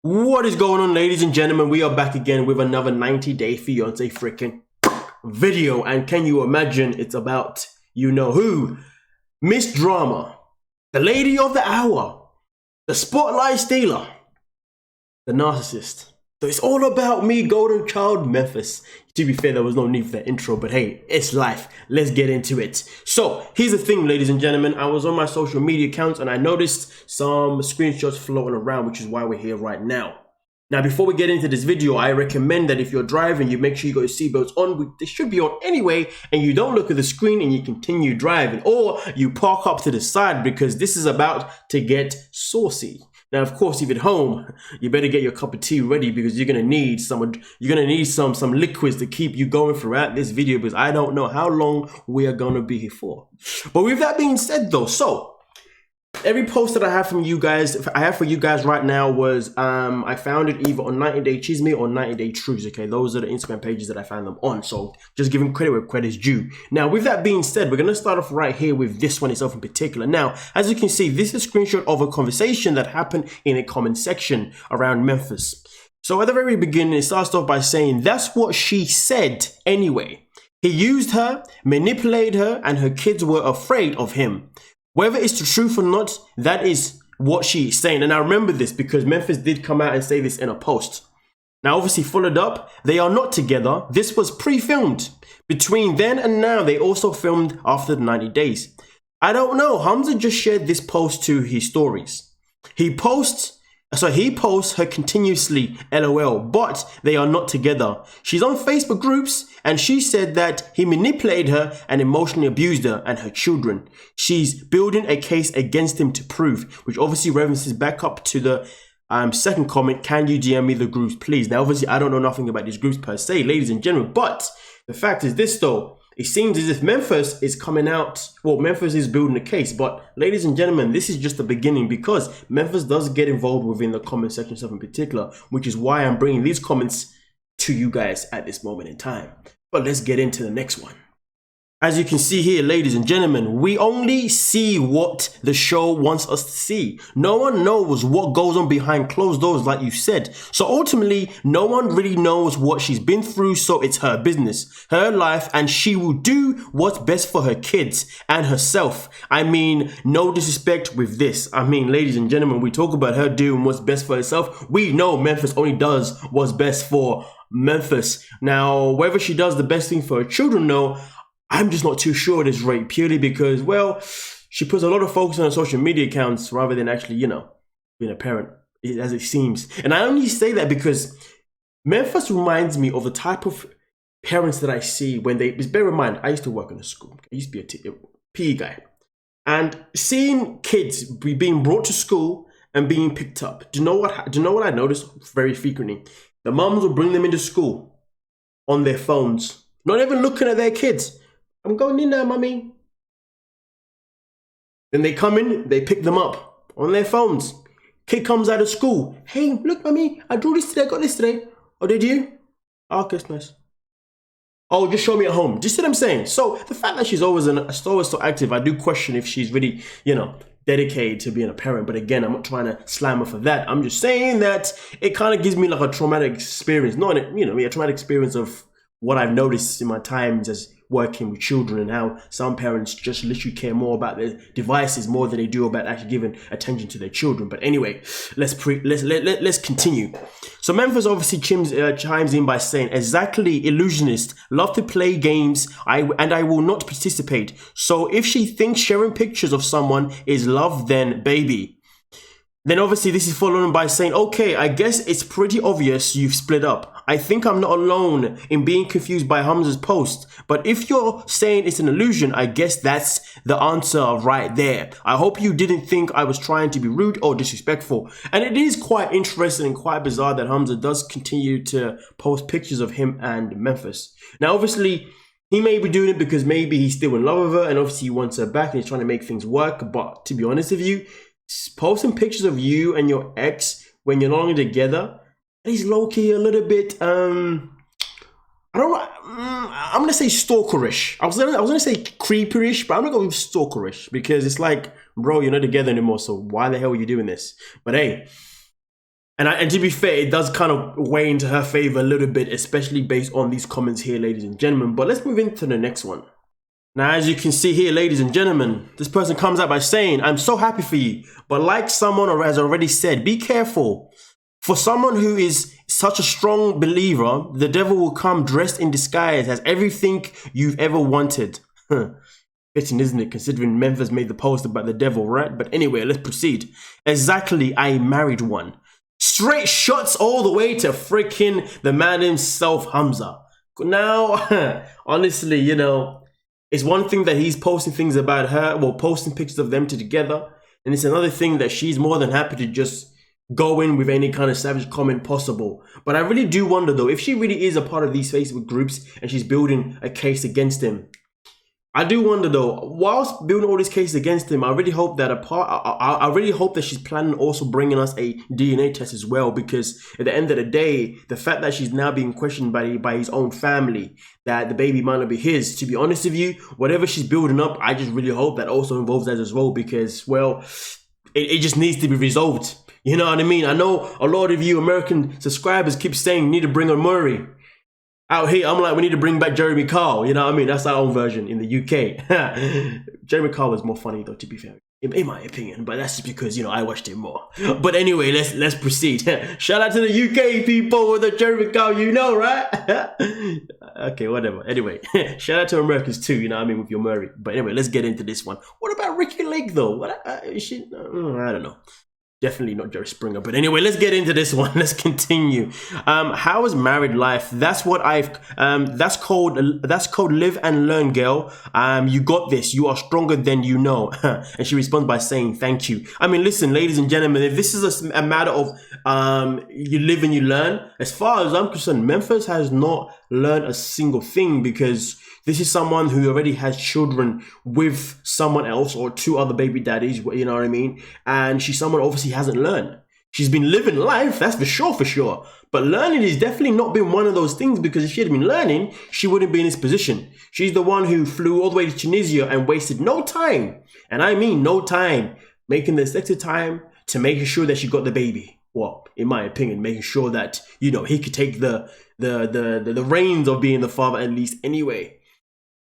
What is going on, ladies and gentlemen? We are back again with another 90-day fiance freaking video. And can you imagine it's about you know who? Miss Drama, the lady of the hour, the spotlight stealer, the narcissist. So it's all about me, golden child Memphis. To be fair, there was no need for that intro, but hey, it's life. Let's get into it. So here's the thing, ladies and gentlemen. I was on my social media accounts and I noticed some screenshots floating around, which is why we're here right now. Now, before we get into this video, I recommend that if you're driving, you make sure you got your seatbelts on. They should be on anyway, and you don't look at the screen and you continue driving, or you park up to the side because this is about to get saucy. Now, of course, if you're at home, you better get your cup of tea ready because you're gonna need some liquids to keep you going throughout this video because I don't know how long we are gonna be here for. But with that being said, though, so every post that I have for you guys right now was I found it either on 90 Day Chisme or 90 Day Truths. Okay, those are the Instagram pages that I found them on. So just giving credit where credit's due. Now, with that being said, we're gonna start off right here with this one itself in particular. Now, as you can see, this is a screenshot of a conversation that happened in a comment section around Memphis. So at the very beginning, it starts off by saying, "That's what she said anyway. He used her, manipulated her, and her kids were afraid of him. Whether it's the truth or not, that is what she's saying." And I remember this because Memphis did come out and say this in a post. Now, obviously, followed up, they are not together. This was pre-filmed. Between then and now, they also filmed after the 90 days. I don't know. Hamza just shared this post to his stories. He posts her continuously, LOL, but they are not together. She's on Facebook groups and she said that he manipulated her and emotionally abused her and her children. She's building a case against him to prove, which obviously references back up to the second comment, "Can you DM me the groups, please?" Now, obviously, I don't know nothing about these groups per se, ladies and gentlemen, but the fact is this though. It seems as if Memphis is coming out, well, Memphis is building a case, but ladies and gentlemen, this is just the beginning because Memphis does get involved within the comment section stuff in particular, which is why I'm bringing these comments to you guys at this moment in time. But let's get into the next one. As you can see here, ladies and gentlemen, we only see what the show wants us to see. No one knows what goes on behind closed doors, like you said. So ultimately, no one really knows what she's been through, so it's her business, her life, and she will do what's best for her kids and herself. I mean, no disrespect with this. I mean, ladies and gentlemen, we talk about her doing what's best for herself. We know Memphis only does what's best for Memphis. Now, whether she does the best thing for her children, no, I'm just not too sure at this rate, purely because, well, she puts a lot of focus on her social media accounts rather than actually, being a parent, as it seems. And I only say that because Memphis reminds me of the type of parents that I see when they, just bear in mind, I used to work in a school. I used to be a PE guy. And seeing kids being brought to school and being picked up, do you know what I noticed very frequently? The moms will bring them into school on their phones, not even looking at their kids. "I'm going in now, mummy." Then they come in, they pick them up on their phones. Kid comes out of school. "Hey, look, mummy, I drew this today, I got this today." "Oh, did you?" "Oh, okay, it's nice." "Oh, just show me at home." Do you see what I'm saying? So the fact that she's always so active, I do question if she's really, dedicated to being a parent. But again, I'm not trying to slam her for that. I'm just saying that it kind of gives me like a traumatic experience. Not, a traumatic experience of what I've noticed in my times as working with children and how some parents just literally care more about their devices more than they do about actually giving attention to their children. But anyway, let's continue. So Memphis obviously chimes in by saying, "Exactly, illusionist, love to play games, and I will not participate. So if she thinks sharing pictures of someone is love, then baby." Then obviously this is followed on by saying, "Okay, I guess it's pretty obvious you've split up. I think I'm not alone in being confused by Hamza's post. But if you're saying it's an illusion, I guess that's the answer right there. I hope you didn't think I was trying to be rude or disrespectful." And it is quite interesting and quite bizarre that Hamza does continue to post pictures of him and Memphis. Now, obviously, he may be doing it because maybe he's still in love with her and obviously he wants her back and he's trying to make things work. But to be honest with you, posting pictures of you and your ex when you're no longer together, he's low-key a little bit I'm gonna say stalkerish. I was gonna say creeperish, but I'm gonna go with stalkerish because it's like, bro, you're not together anymore, so why the hell are you doing this? But hey, And to be fair, it does kind of weigh into her favor a little bit, especially based on these comments here, ladies and gentlemen. But let's move into the next one. Now, as you can see here, ladies and gentlemen, this person comes out by saying, I'm so happy for you, but like someone has already said, be careful. For someone who is such a strong believer, the devil will come dressed in disguise as everything you've ever wanted. Fitting, isn't it, considering Memphis made the post about the devil, right? But anyway, let's proceed. Exactly, I married one. Straight shots all the way to freaking the man himself, Hamza. Now, honestly, you know, it's one thing that he's posting things about her, well, posting pictures of them together. And it's another thing that she's more than happy to just go in with any kind of savage comment possible. But I really do wonder, though, if she really is a part of these Facebook groups and she's building a case against him. I do wonder, though, whilst building all these cases against him, I really hope that I really hope that she's planning also bringing us a DNA test as well, because at the end of the day, the fact that she's now being questioned by his own family, that the baby might not be his, to be honest with you, whatever she's building up, I just really hope that also involves that as well, because, well, it just needs to be resolved. You know what I mean? I know a lot of you American subscribers keep saying you need to bring on Murray. Out here, I'm like, we need to bring back Jeremy Kyle. You know what I mean? That's our own version in the UK. Jeremy Kyle was more funny, though, to be fair, in my opinion. But that's just because, you know, I watched him more. But anyway, let's proceed. Shout out to the UK people with the Jeremy Kyle, you know, right? Okay, whatever. Anyway, shout out to Americans too, you know what I mean, with your Murray. But anyway, let's get into this one. What about Ricky Lake, though? What? I don't know. Definitely not Jerry Springer, but anyway, let's get into this one. Let's continue. How is married life? That's what that's called live and learn, girl. You got this. You are stronger than you know. And she responds by saying, thank you. I mean, listen, ladies and gentlemen, if this is a matter of you live and you learn, as far as I'm concerned, Memphis has not learned a single thing, because this is someone who already has children with someone else or two other baby daddies, you know what I mean? And she's someone obviously hasn't learned. She's been living life, that's for sure. But learning has definitely not been one of those things, because if she had been learning, she wouldn't be in this position. She's the one who flew all the way to Tunisia and wasted no time, and I mean no time, making the extra time to making sure that she got the baby. Well, in my opinion, making sure that, you know, he could take the reins of being the father at least anyway.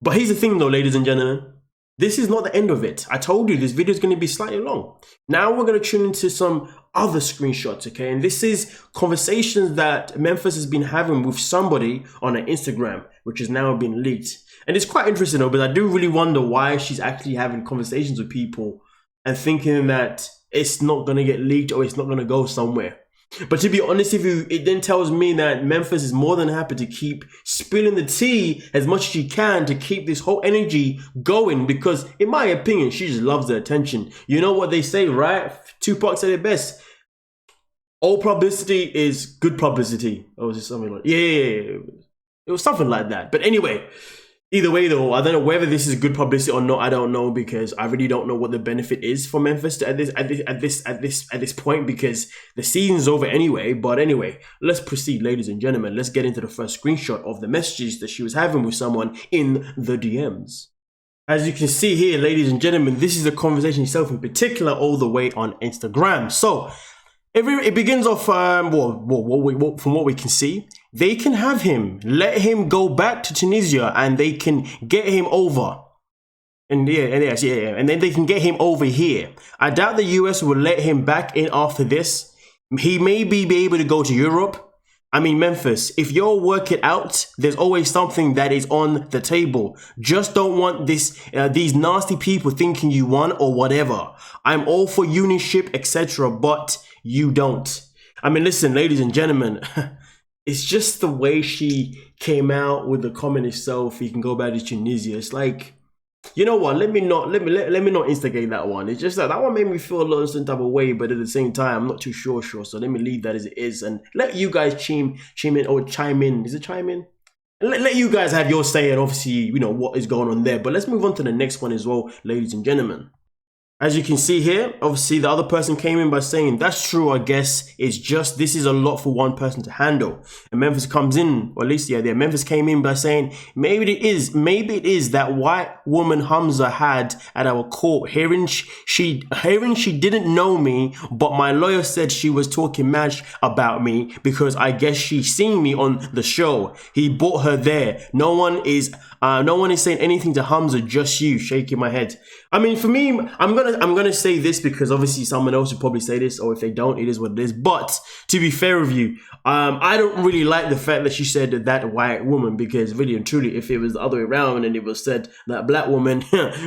But here's the thing, though, ladies and gentlemen. This is not the end of it. I told you this video is going to be slightly long. Now we're going to tune into some other screenshots, okay? And this is conversations that Memphis has been having with somebody on her Instagram, which has now been leaked. And it's quite interesting, though, but I do really wonder why she's actually having conversations with people and thinking that it's not going to get leaked or it's not going to go somewhere. But to be honest with you, it then tells me that Memphis is more than happy to keep spilling the tea as much as she can to keep this whole energy going, because in my opinion, she just loves the attention. You know what they say, right? Tupac said it best. All publicity is good publicity. Or was it something like, yeah. It was something like that. But anyway, either way, though, I don't know whether this is good publicity or not. I don't know, because I really don't know what the benefit is for Memphis at this point, because the season's over anyway. But anyway, let's proceed, ladies and gentlemen. Let's get into the first screenshot of the messages that she was having with someone in the DMs. As you can see here, ladies and gentlemen, this is the conversation itself in particular, all the way on Instagram. So it begins off, from what we can see, they can have him, let him go back to Tunisia, and they can get him over. And and then they can get him over here. I doubt the US will let him back in after this. He may be able to go to Europe. I mean, Memphis, if you'll work it out, there's always something that is on the table. Just don't want these nasty people thinking you won or whatever. I'm all for unionship, etc., but you don't. I mean, listen, ladies and gentlemen, it's just the way she came out with the comment itself. You can go back to Tunisia. It's like, you know what? Let me not instigate that one. It's just that one made me feel a little certain type of way, but at the same time, I'm not too sure. So let me leave that as it is and let you guys chime in. Is it chime in? Let you guys have your say, and obviously, you know what is going on there. But let's move on to the next one as well, ladies and gentlemen. As you can see here, obviously the other person came in by saying, that's true, I guess. It's just, this is a lot for one person to handle. And Memphis comes in, or at least, yeah, Memphis came in by saying, maybe it is that white woman Hamza had at our court hearing she didn't know me, but my lawyer said she was talking mad about me because I guess she seen me on the show. He brought her there. No one is saying anything to Hamza, just you. Shaking my head. I mean, for me, I'm gonna say this because obviously someone else would probably say this, or if they don't, it is what it is. But to be fair with you, I don't really like the fact that she said that white woman, because really and truly, if it was the other way around and it was said that black woman,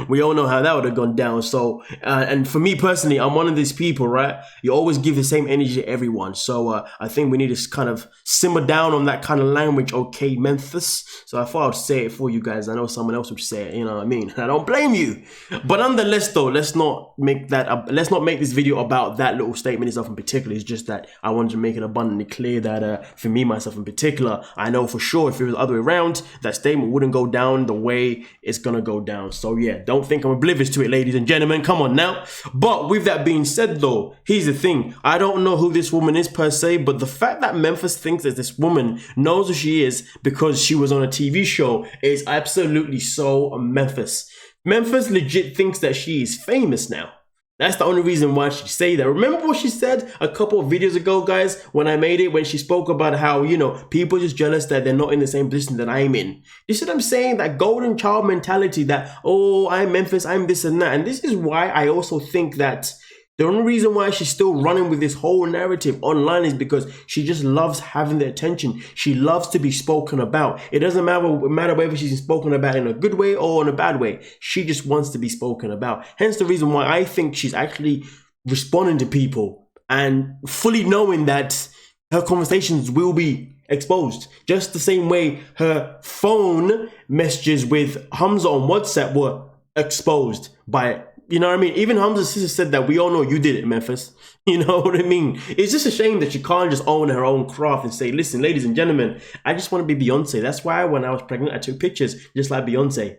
we all know how that would have gone down. So, and for me personally, I'm one of these people, right? You always give the same energy to everyone. So I think we need to kind of simmer down on that kind of language, okay, Memphis? So I thought I'd say it for you guys. I know someone else would say it, you know what I mean? I don't blame you. But nonetheless, though, let's not make this video about that little statement itself in particular. It's just that I wanted to make it abundantly clear that for me, myself in particular, I know for sure if it was the other way around, that statement wouldn't go down the way it's gonna go down. So yeah, don't think I'm oblivious to it, ladies and gentlemen. Come on now. But with that being said, though, here's the thing. I don't know who this woman is per se, but the fact that Memphis thinks that this woman knows who she is because she was on a TV show is absolutely so Memphis. Memphis legit thinks that she is famous now. That's the only reason why she say that. Remember what she said a couple of videos ago, guys, when I made it, when she spoke about how, you know, people are just jealous that they're not in the same position that I'm in. You see what I'm saying? That golden child mentality that, oh, I'm Memphis, I'm this and that. And this is why I also think that the only reason why she's still running with this whole narrative online is because she just loves having the attention. She loves to be spoken about. It doesn't matter whether she's spoken about in a good way or in a bad way. She just wants to be spoken about. Hence the reason why I think she's actually responding to people and fully knowing that her conversations will be exposed. Just the same way her phone messages with Hamza on WhatsApp were exposed by, you know what I mean? Even Hamza's sister said that we all know you did it, Memphis. You know what I mean? It's just a shame that she can't just own her own craft and say, listen, ladies and gentlemen, I just want to be Beyonce. That's why when I was pregnant, I took pictures just like Beyonce.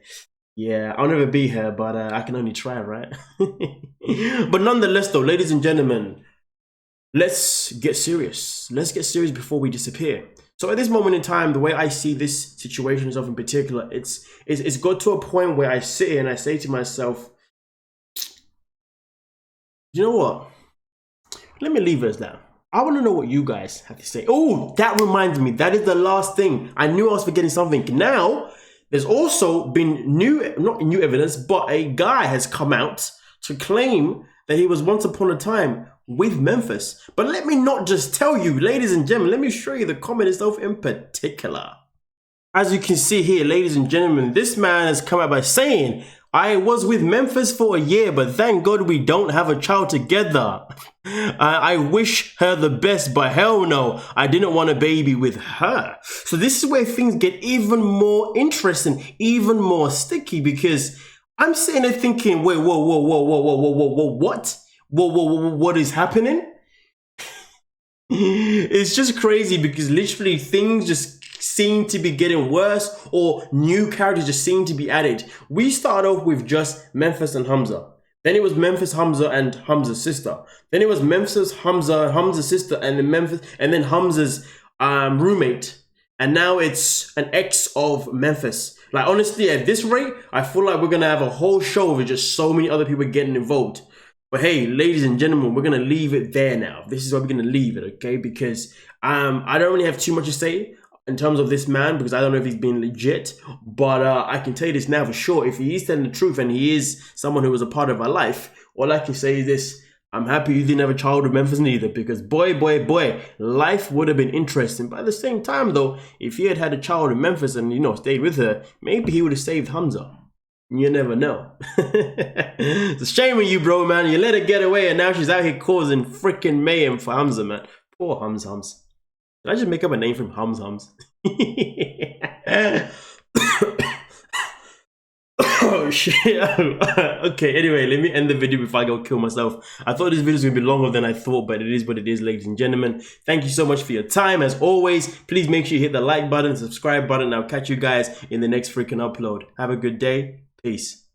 Yeah, I'll never be her, but I can only try, right? But nonetheless, though, ladies and gentlemen, let's get serious. Let's get serious before we disappear. So at this moment in time, the way I see this situation is in particular, it's got to a point where I sit here and I say to myself, you know what? Let me leave it as that. I want to know what you guys have to say. Oh, that reminds me. That is the last thing. I knew I was forgetting something. Now, there's also been not new evidence, but a guy has come out to claim that he was once upon a time with Memphis. But let me not just tell you, ladies and gentlemen, let me show you the comment itself in particular. As you can see here, ladies and gentlemen, this man has come out by saying, I was with Memphis for a year, but thank God we don't have a child together. I wish her the best, but hell no, I didn't want a baby with her. So this is where things get even more interesting, even more sticky, because I'm sitting there thinking, wait, whoa, what? What is happening? It's just crazy because literally things just seem to be getting worse, or new characters just seem to be added. We start off with just Memphis and Hamza. Then it was Memphis, Hamza, and Hamza's sister. Then it was Memphis, Hamza, Hamza's sister, and then Memphis, and then Hamza's roommate. And now it's an ex of Memphis. Like, honestly, at this rate, I feel like we're gonna have a whole show with just so many other people getting involved. But hey, ladies and gentlemen, we're gonna leave it there now. This is where we're gonna leave it, okay? Because I don't really have too much to say in terms of this man, because I don't know if he's been legit, but I can tell you this now for sure. If he is telling the truth and he is someone who was a part of our life, all I can say is this: I'm happy you didn't have a child with Memphis neither, because boy, life would have been interesting. But at the same time, though, if he had had a child with Memphis and, you know, stayed with her, maybe he would have saved Hamza. You never know. It's a shame on you, bro, man. You let her get away and now she's out here causing freaking mayhem for Hamza, man. Poor Hamza. Did I just make up a name from Hums? Oh shit. Okay, anyway, let me end the video before I go kill myself. I thought this video was gonna be longer than I thought, but it is what it is, ladies and gentlemen. Thank you so much for your time. As always, please make sure you hit the like button, subscribe button, and I'll catch you guys in the next freaking upload. Have a good day. Peace.